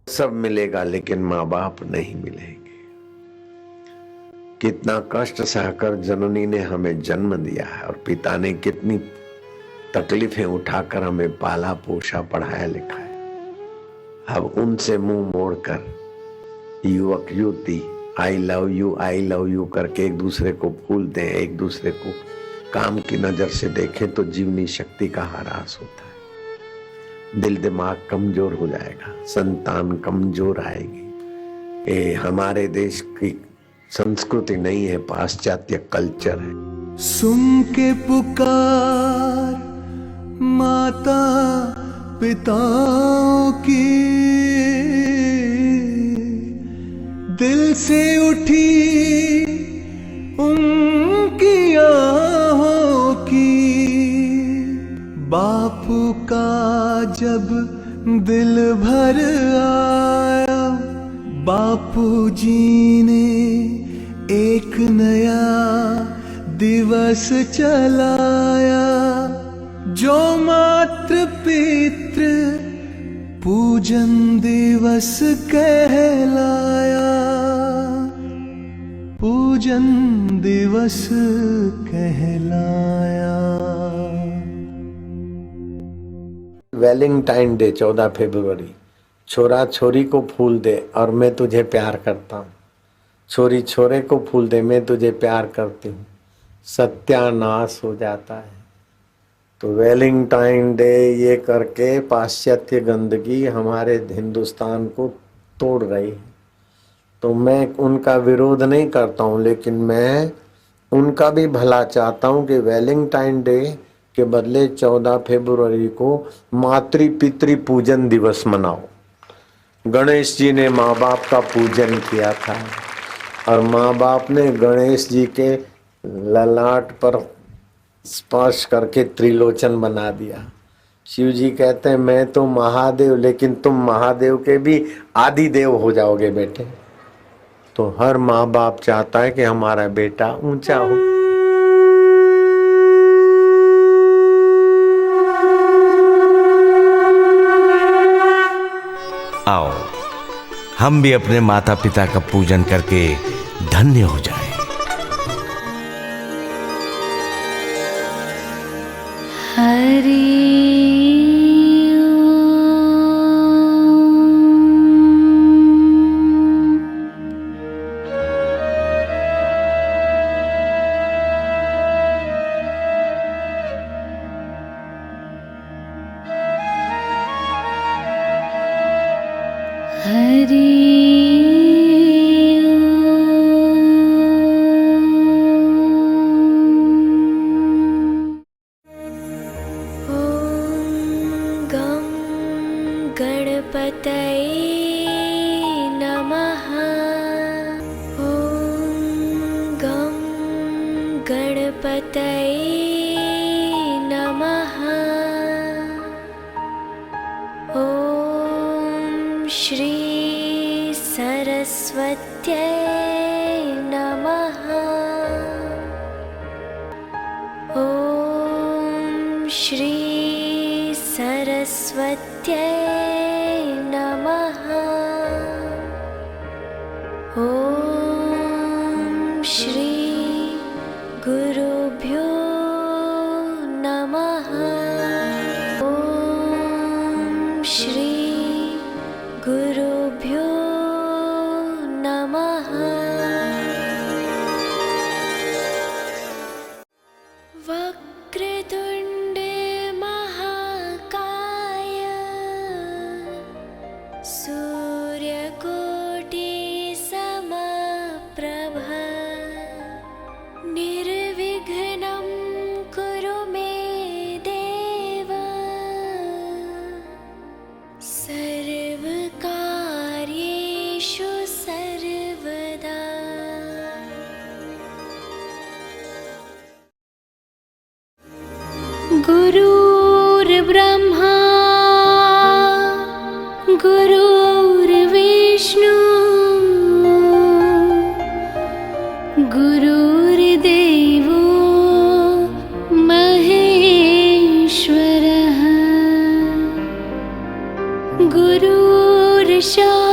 सब मिलेगा लेकिन माँ बाप नहीं मिलेंगे। कितना कष्ट सहकर जननी ने हमें जन्म दिया है और पिता ने कितनी तकलीफें उठाकर हमें पाला पोषा पढ़ाया लिखाया। अब उनसे मुंह मोड़कर युवक युवती आई लव यू करके एक दूसरे को भूल दें, एक दूसरे को काम की नजर से देखें तो जीवनी शक्ति का ह्रास होता है। दिल दिमाग कमजोर हो जाएगा, संतान कमजोर आएगी। ये हमारे देश की संस्कृति नहीं है, पाश्चात्य कल्चर है। सुन के पुकार माता पिताओं की, दिल से उठी उनकी आहों की। बापू का जब दिल भर आया, बापू जी ने एक नया दिवस चलाया, जो मातृ पितृ पूजन दिवस कहलाया, पूजन दिवस कहलाया। वैलेंटाइन डे 14 फरवरी। छोरा छोरी को फूल दे और मैं तुझे प्यार करता हूँ, छोरी छोरे को फूल दे मैं तुझे प्यार करती हूँ, सत्यानाश हो जाता है। तो वैलेंटाइन डे ये करके पाश्चात्य गंदगी हमारे हिंदुस्तान को तोड़ रही है। तो मैं उनका विरोध नहीं करता हूँ, लेकिन मैं उनका भी भला चाहता हूँ कि वैलेंटाइन डे के बदले 14 फरवरी को मातृ पितृ पूजन दिवस मनाओ। गणेश जी ने माँ बाप का पूजन किया था और माँ बाप ने गणेश जी के ललाट पर स्पर्श करके त्रिलोचन बना दिया। शिव जी कहते हैं मैं तो महादेव, लेकिन तुम महादेव के भी आदि देव हो जाओगे बेटे। तो हर माँ बाप चाहता है कि हमारा बेटा ऊंचा हो। आओ हम भी अपने माता पिता का पूजन करके धन्य हो जाएं। हरि गणपतये नमः। ॐ गं गणपतये नमः। ॐ श्री सरस्वत्यै नमः। ॐ श्री सरस्वत्यै नमः। ॐ श्री गुरुभ्यो नमः। ॐ श्री गुरुभ्यो नमः। वक्रतुण्डे महाकाय, सूर्यकोटि समप्रभ, निर्विघ्नं कुरु मे देव, सर्वकार्येषु सर्वदा। गुरुर्ब्रह्मा गुरुर्विष्णु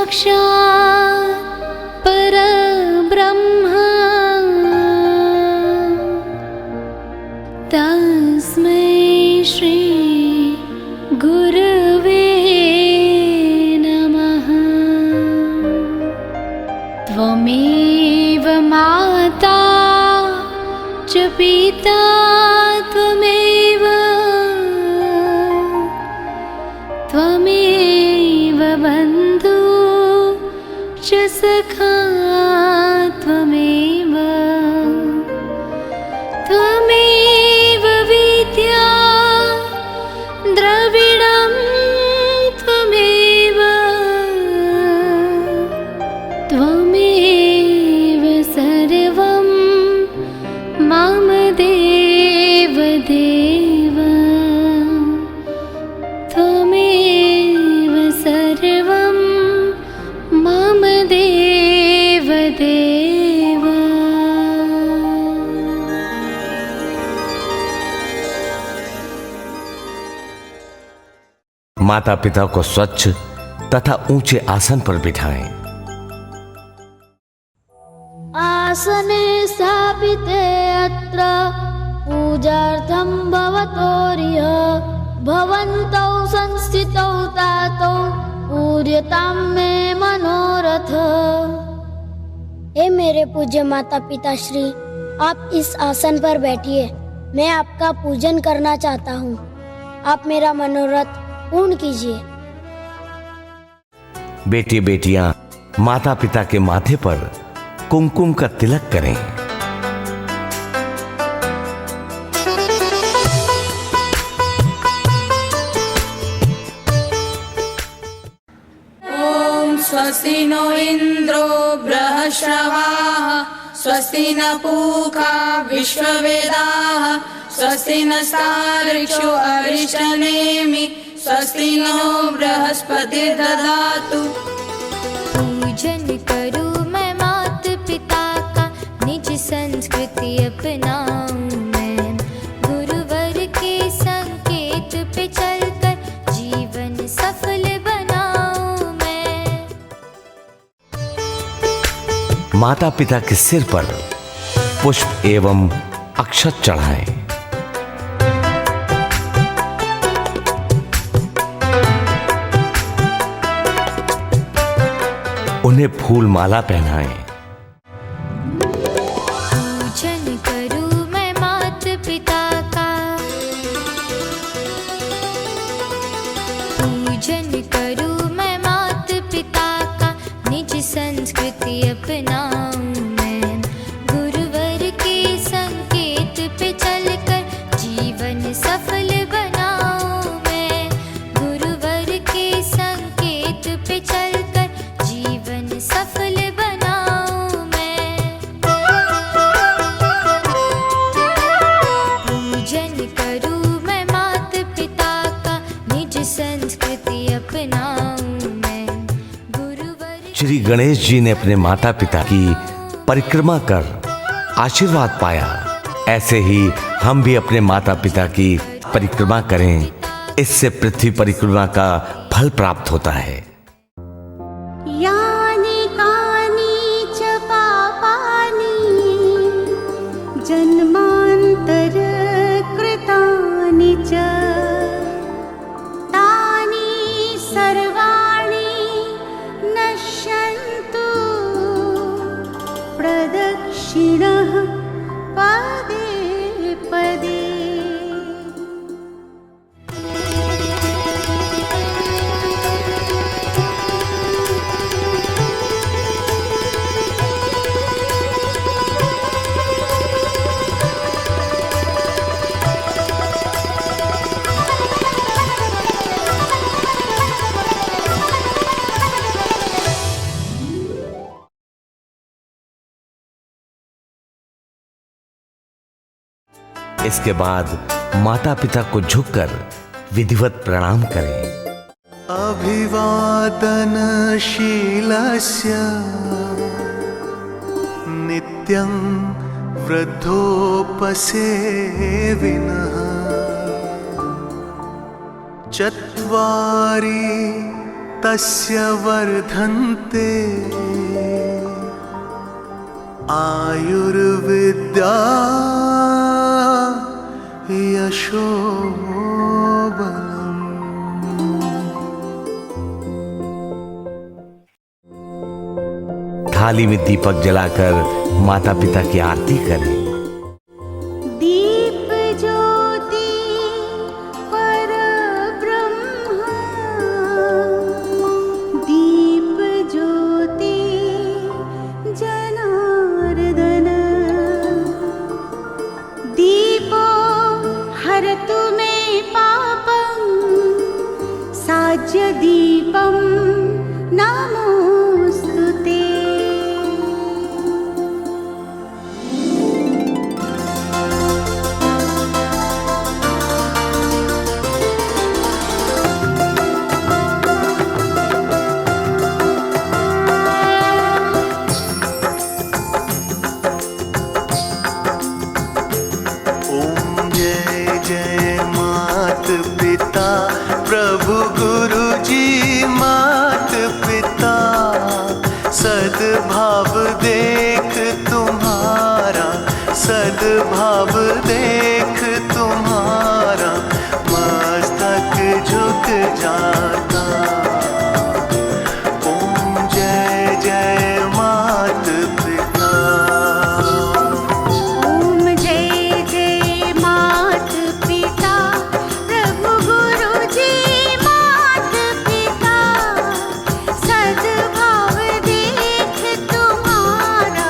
साक्षात् परब्रह्म तस्मै श्री गुरवे नमः। त्वमेव माता च पिता त्वमेव त्वमेव बन्धु च सखा त्वमेव त्वमेव विद्या द्रविणं त्वमेव त्वमेव सर्वं मम देव देव त्वमेव सर्वं मम देव देव। माता पिता को स्वच्छ तथा ऊंचे आसन पर बिठाएं। आसने स्थापिते अत्र पूजार्थं भवतोर्य भवन्तौ संस्थितौ तातौ पूर्यतां मे मनोरथ। हे मेरे पूज्य माता पिता श्री, आप इस आसन पर बैठिए। मैं आपका पूजन करना चाहता हूँ। आप मेरा मनोरथ पूर्ण कीजिए। बेटी बेटियां माता पिता के माथे पर कुमकुम का तिलक करें। ॐ स्वस्ति नो इन्द्रो बृहस्रवाः स्वस्ति न पूषा विश्ववेदाः स्वस्ति नस्तार्क्ष्यो अरिष्टनेमि स्वस्ति नो बृहस्पतिर्दधातु। पूजन करूं मैं माता पिता का, निज संस्कृति अपनाऊं मैं, गुरुवर के संकेत पे चलकर जीवन सफल बनाऊं मैं। माता पिता के सिर पर पुष्प एवं अक्षत चढ़ाएं। उन्हें फूल माला पहनाएं। पूजन करूं मैं माता पिता का, पूजन करूं मैं माता पिता का, निज संस्कृति अपनाऊं मैं, गुरुवर के संकेत पे चलकर जीवन सफल बनाऊं मैं, गुरुवर के संकेत पे चलकर जीवन सफल बनाऊं मैं। पूजन करूं मैं माता पिता का, निज संस्कृति अपनाऊं मैं, गुरुवर। श्री गणेश जी ने अपने माता पिता की परिक्रमा कर आशीर्वाद पाया। ऐसे ही हम भी अपने माता पिता की परिक्रमा करें। इससे पृथ्वी परिक्रमा का फल प्राप्त होता है। यानि कानि च पापानि जन्मान्तरकृतानि च तानि सर्वाणि नश्यन्तु प्रदक्षिणः पदे पदे। इसके बाद माता पिता को झुककर विधिवत प्रणाम करें। अभिवादनशीलस्य नित्यं वृद्धोपसेविनः चत्वारि तस्य वर्धन्ते आयुर्विद्या यशो बलम्। थाली में दीपक जलाकर माता पिता की आरती करें। दीप ज्योति परब्रह्म, दीप ज्योति जनार्दन, दीपो हरतु मे पापं, साज्य दीपं नमोस्तुते। प्रभु गुरु जी मात पिता, सद्भाव देख तुम्हारा, सद्भाव देख तुम्हारा, मस्तक झुक जाता। ओम जय जय मात पिता। ओम जय जय मात पिता, प्रभु गुरु जी मात पिता, सद्भाव देख तुम्हारा,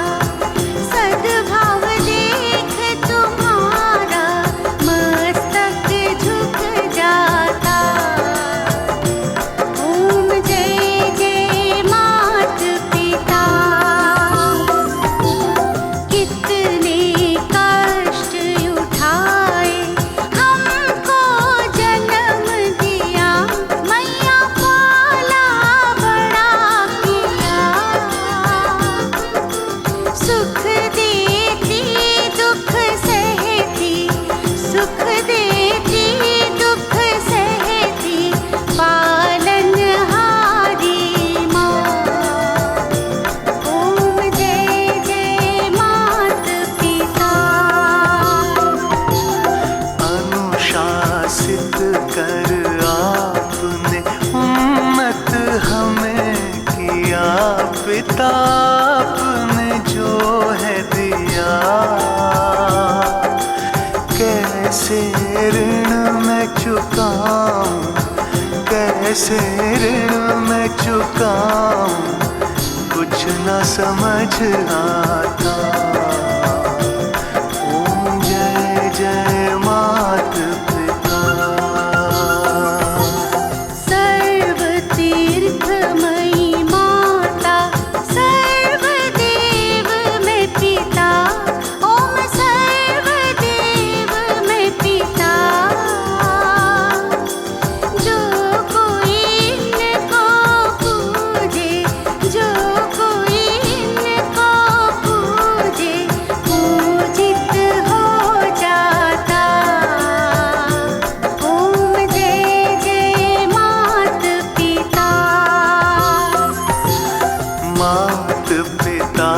सद्भाव देख तुम्हारा, मस्तक झुक जाता। ओम जय जय मात पिता। कितने कष्ट उठाए हमको जन्म दिया, मैया पाला बड़ा किया। सुख देती दुख सहती, सुख देती दुख सहती, पालनहारी माँ। ओम जय जय मात पिता। अनुशासित कर आपने उम्मत हमें किया, पिता आपने जो है दिया। कैसे ऋण मैं चुकाऊं, कैसे ऋण मैं चुकाऊं, कुछ न समझ आता। ओम जय जय मात पिता। सर्व तीर्थमयी माता, सर्वदेव में पिता। ओम सर्वदेव में पिता। जो कोई इनको पूजे, जो कोई इनको पूजे, पूजित हो जाता। ओम जय जय मात पिता। मात पिता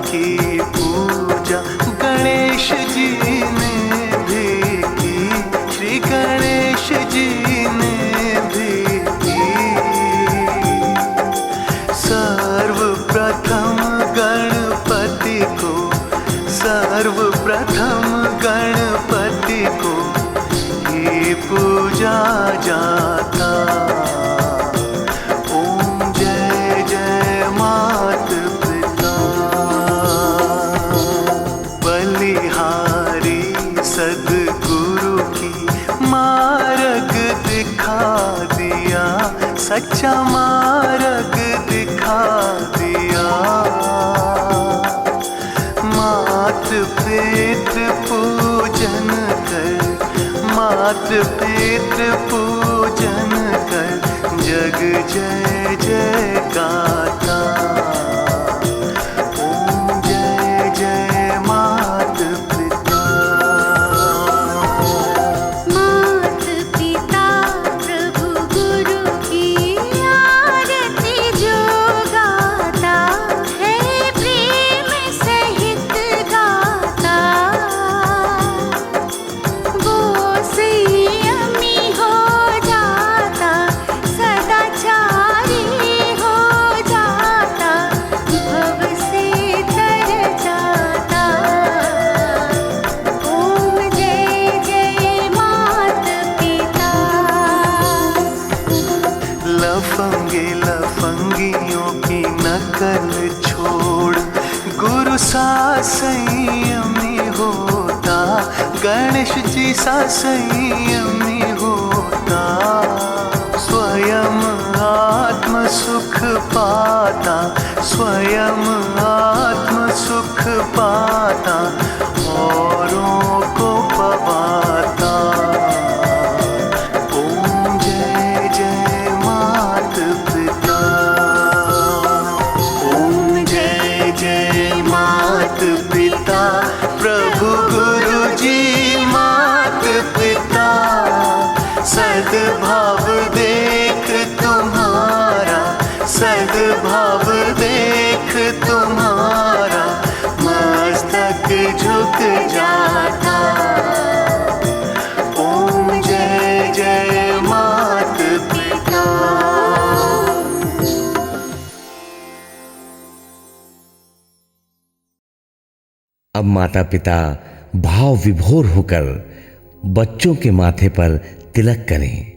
की पूजा गणेश जी ने भी की, श्री गणेश जी ने भी की। सर्वप्रथम गणपति को, सर्वप्रथम गणपति को ही पूजा जाता। ओम जय जय मात पिता। बलिहारी सद्गुरु की मार्ग दिखा दिया, सच्चा मार्ग दिखा दिया। मात पितृ पूजन कर, मात पितृ पूजन कर, जग जय जय गाता। ओम जय जय मात पिता। मात पिता प्रभु गुरु की आरती कवियों की नकल छोड़, गुरु सा संयमी होता, गणेश जी सा संयमी होता, स्वयं आत्म सुख पाता, स्वयं आत्म सुख पाता, औरों को पवाता। ओम जय जय मात पिता, ओम जय जय मात पिता, प्रभु गुरु जी मात पिता, सद्भाव देख तुम्हारा, सद्भाव देख तुम्हारा, मस्तक झुक जाता। ओम जय जय मात पिता। अब माता पिता भाव विभोर होकर बच्चों के माथे पर तिलक करें।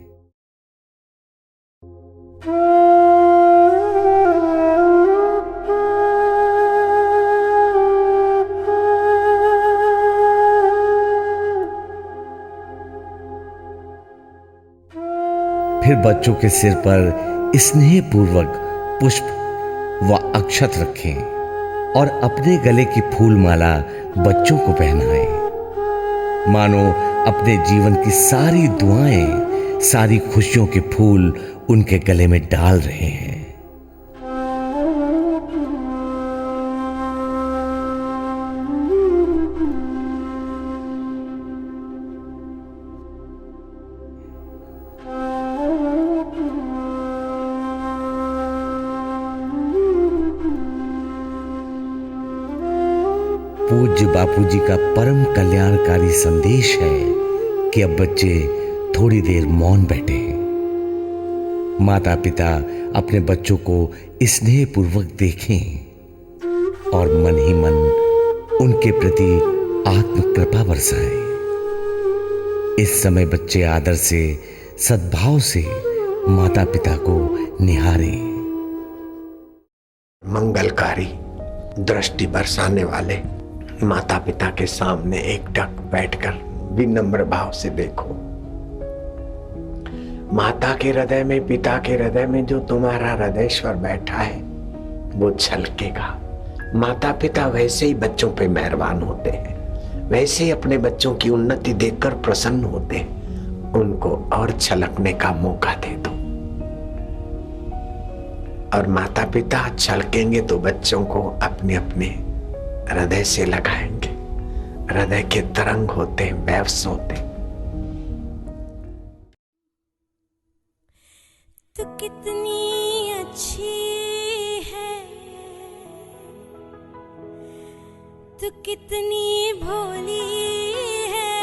फिर बच्चों के सिर पर स्नेह पूर्वक पुष्प व अक्षत रखें और अपने गले की फूलमाला बच्चों को पहनाएं। मानो अपने जीवन की सारी दुआएं, सारी खुशियों के फूल उनके गले में डाल रहे हैं। पूज्य बापूजी का परम कल्याणकारी संदेश है कि अब बच्चे थोड़ी देर मौन बैठे। माता पिता अपने बच्चों को स्नेह पूर्वक देखें और मन ही मन उनके प्रति आत्म कृपा बरसाएं। इस समय बच्चे आदर से, सद्भाव से माता पिता को निहारें। मंगलकारी दृष्टि बरसाने वाले माता पिता के सामने एकटक बैठकर विनम्र भाव से देखो। माता के हृदय में, पिता के हृदय में जो तुम्हारा हृदयेश्वर बैठा है वो छलकेगा। माता पिता वैसे ही बच्चों पे मेहरबान होते हैं, वैसे ही अपने बच्चों की उन्नति देखकर प्रसन्न होते हैं। उनको और छलकने का मौका दे दो। और माता पिता छलकेंगे तो बच्चों को अपने अपने हृदय से लगाएंगे। हृदय के तरंग होते हैं, वेव्स होते हैं। तू कितनी अच्छी है, तू कितनी भोली है,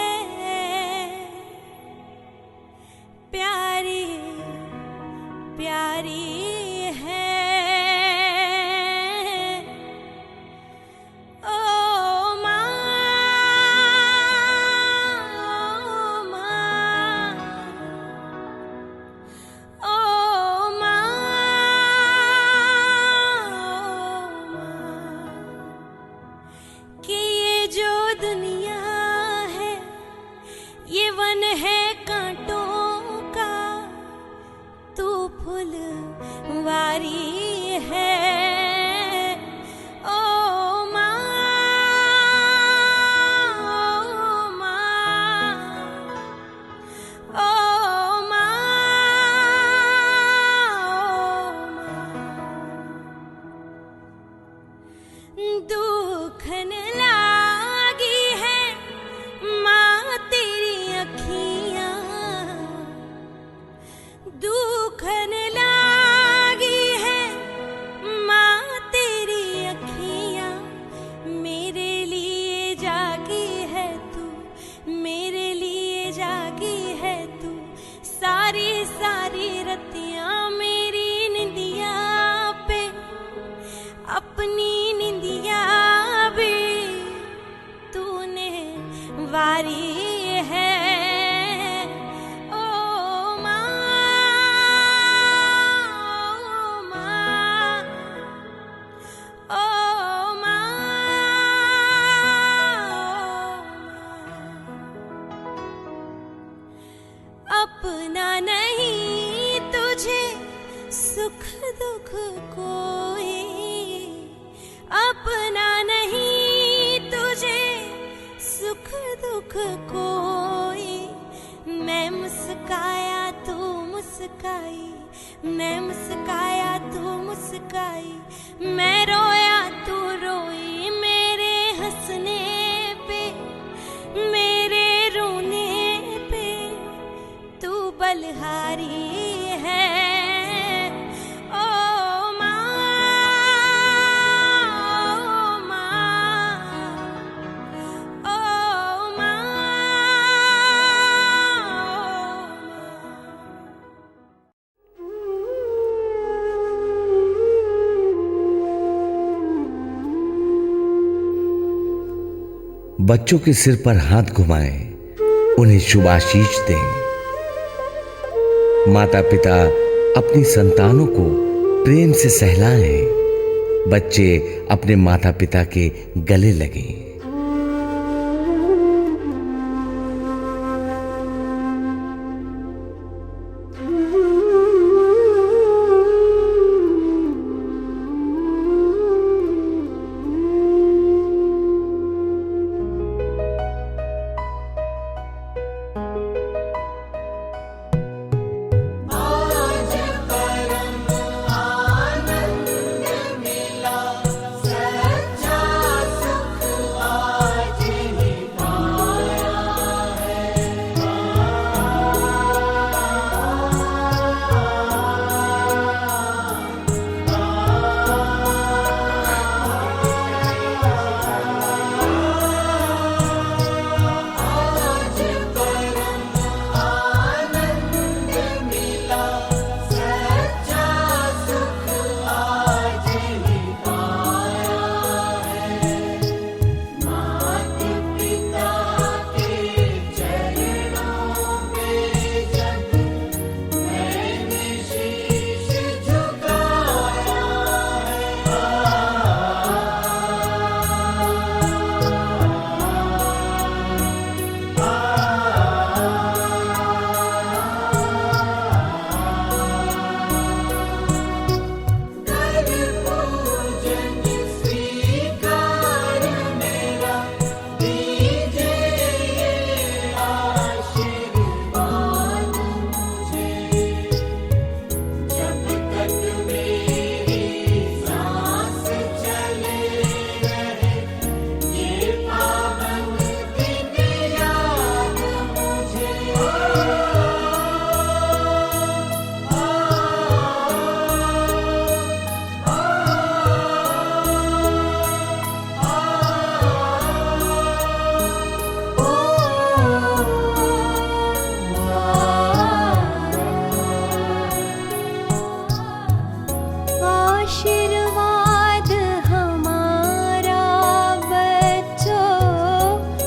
प्यारी प्यारी है। मैं रोया तू रोई मेरे हंसने पे, मेरे रोने पे तू बलहारी है। ओ माँ, ओ माँ, ओ माँ, बच्चों के सिर पर हाथ घुमाएं, उन्हें शुभ आशीष दें। माता पिता अपनी संतानों को प्रेम से सहलाएं, बच्चे अपने माता पिता के गले लगें। आशीर्वाद हमारा बच्चों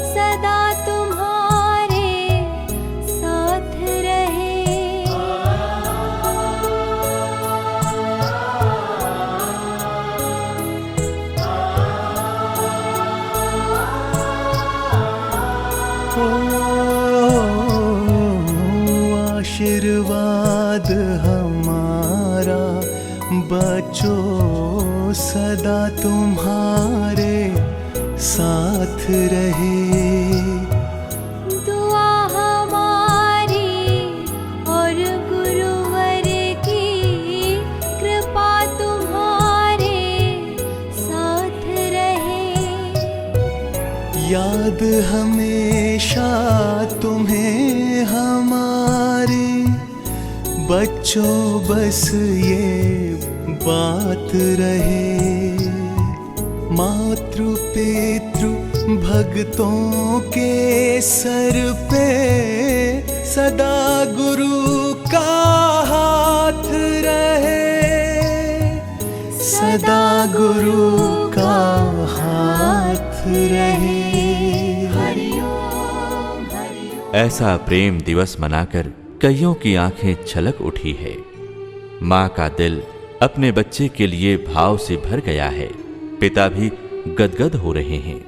सदा तुम्हारे साथ रहे। आशीर्वाद हमारा बच्चों सदा तुम्हारे साथ रहे। दुआ हमारी और गुरुवर की कृपा तुम्हारे साथ रहे। याद हमेशा तुम्हें हमारी बच्चों बस ये बात रहे। मातृ पितृ भक्तों के सर पे सदा गुरु का हाथ रहे। सदा गुरु का हाथ रहे। ऐसा प्रेम दिवस मनाकर कईयों की आंखें छलक उठी है। माँ का दिल अपने बच्चे के लिए भाव से भर गया है। पिता भी गदगद हो रहे हैं।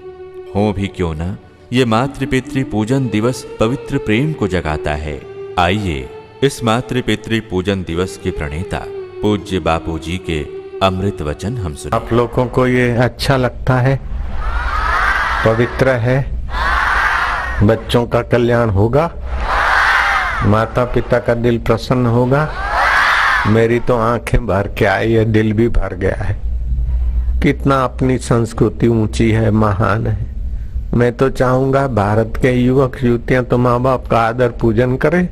हो भी क्यों ना, ये मातृ पितृ पूजन दिवस पवित्र प्रेम को जगाता है। आइए इस मातृ पितृ पूजन दिवस के प्रणेता पूज्य बापू जी के अमृत वचन हम सुने। आप लोगों को ये अच्छा लगता है, पवित्र है, बच्चों का कल्याण होगा, माता पिता का दिल प्रसन्न होगा। मेरी तो आंखें भर के आई है, दिल भी भर गया है। कितना अपनी संस्कृति ऊंची है, महान है। मैं तो चाहूंगा भारत के युवक युवतियां तो माँ बाप का आदर पूजन करें,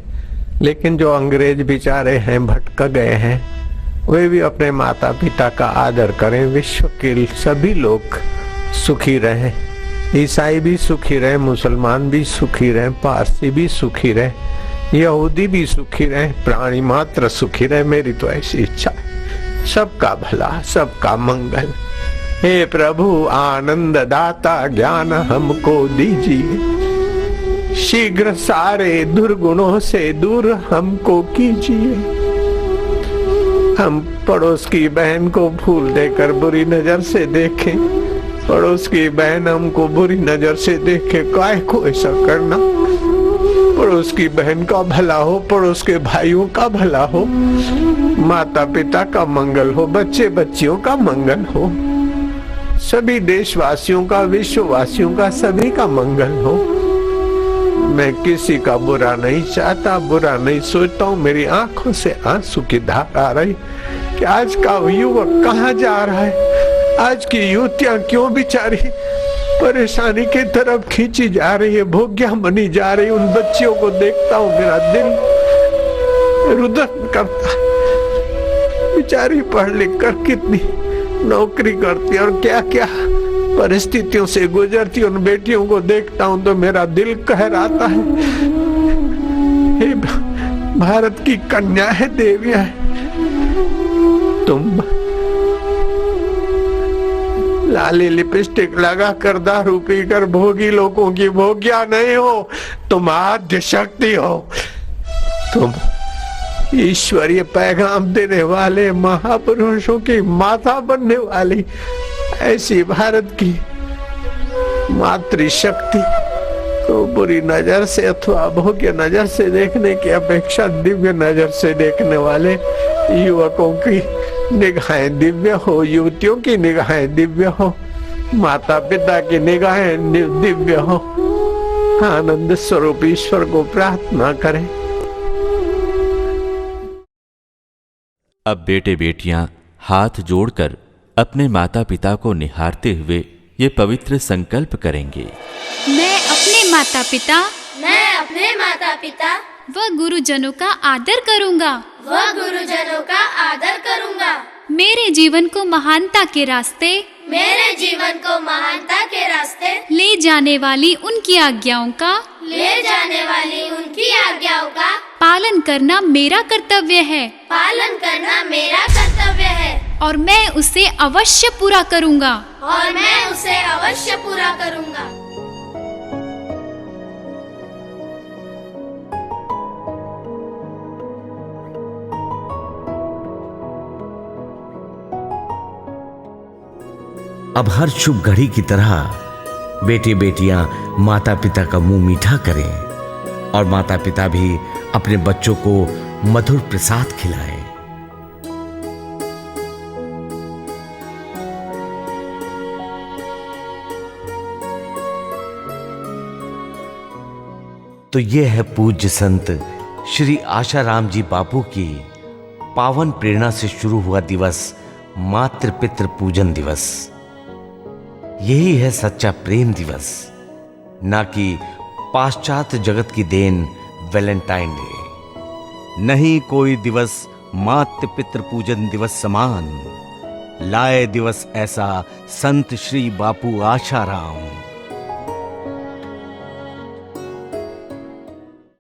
लेकिन जो अंग्रेज बेचारे हैं, भटक गए हैं, वे भी अपने माता पिता का आदर करें। विश्व के सभी लोग सुखी रहें, ईसाई भी सुखी रहे, मुसलमान भी सुखी रहे, पारसी भी सुखी रहे, यहूदी भी सुखी रहे, प्राणी मात्र सुखी रहे। मेरी तो ऐसी इच्छा है, सबका भला, सबका मंगल। हे प्रभु आनंद दाता ज्ञान हमको दीजिए, शीघ्र सारे दुर्गुणों से दूर हमको कीजिए। हम पड़ोस की बहन को फूल देकर बुरी नजर से देखें, पड़ोस की बहन हमको बुरी नजर से देखे, काय को ऐसा करना। पड़ोस की बहन का भला हो, पड़ोस के भाइयों का भला हो, माता पिता का मंगल हो, बच्चे बच्चियों का मंगल हो, सभी देशवासियों का, विश्ववासियों का, सभी का मंगल हो। मैं किसी का बुरा नहीं चाहता, बुरा नहीं सोचता हूँ। मेरी आंखों से आंसू की धार आ रही कि आज का युवक कहाँ जा रहा है, आज की युवतियां क्यों बेचारी परेशानी की तरफ खींची जा रही है, भोग्या बनी जा रही। उन बच्चियों को देखता हूँ मेरा दिल रुदन करता है। बेचारी पढ़ लिख कर कितनी नौकरी करती और क्या क्या परिस्थितियों से गुजरती, उन बेटियों को देखता हूँ तो मेरा दिल कहराता है। हे भारत की कन्या है, देवियां है, तुम लाली लिपस्टिक लगा कर दारू पी कर भोगी लोगों की भोग्या नहीं हो, तुम आद्य शक्ति हो, तुम ईश्वरीय पैगाम देने वाले महापुरुषों की माता बनने वाली ऐसी भारत की मातृशक्ति को बुरी नजर से अथवा भोग्य नजर से देखने की अपेक्षा दिव्य नजर से देखने वाले युवकों की निगाहें दिव्य हो, युवतियों की निगाहें दिव्य हो, माता पिता की निगाहें दिव्य हो। आनंद स्वरूप ईश्वर को प्रार्थना करें। अब बेटे बेटियां हाथ जोड़कर अपने माता पिता को निहारते हुए ये पवित्र संकल्प करेंगे। मैं अपने माता पिता व गुरुजनों का आदर करूंगा। मेरे जीवन को महानता के रास्ते ले जाने वाली उनकी आज्ञाओं का पालन करना मेरा कर्तव्य है और मैं उसे अवश्य पूरा करूंगा। अब हर शुभ घड़ी की तरह बेटे बेटियां माता पिता का मुंह मीठा करें और माता पिता भी अपने बच्चों को मधुर प्रसाद खिलाएं। तो ये है पूज्य संत श्री आशाराम जी बापू की पावन प्रेरणा से शुरू हुआ दिवस मातृ पितृ पूजन दिवस। यही है सच्चा प्रेम दिवस, ना कि पाश्चात्य जगत की देन वैलेंटाइन डे। नहीं कोई दिवस मातृ पितृ पूजन दिवस समान, लाए दिवस ऐसा संत श्री बापू आशाराम।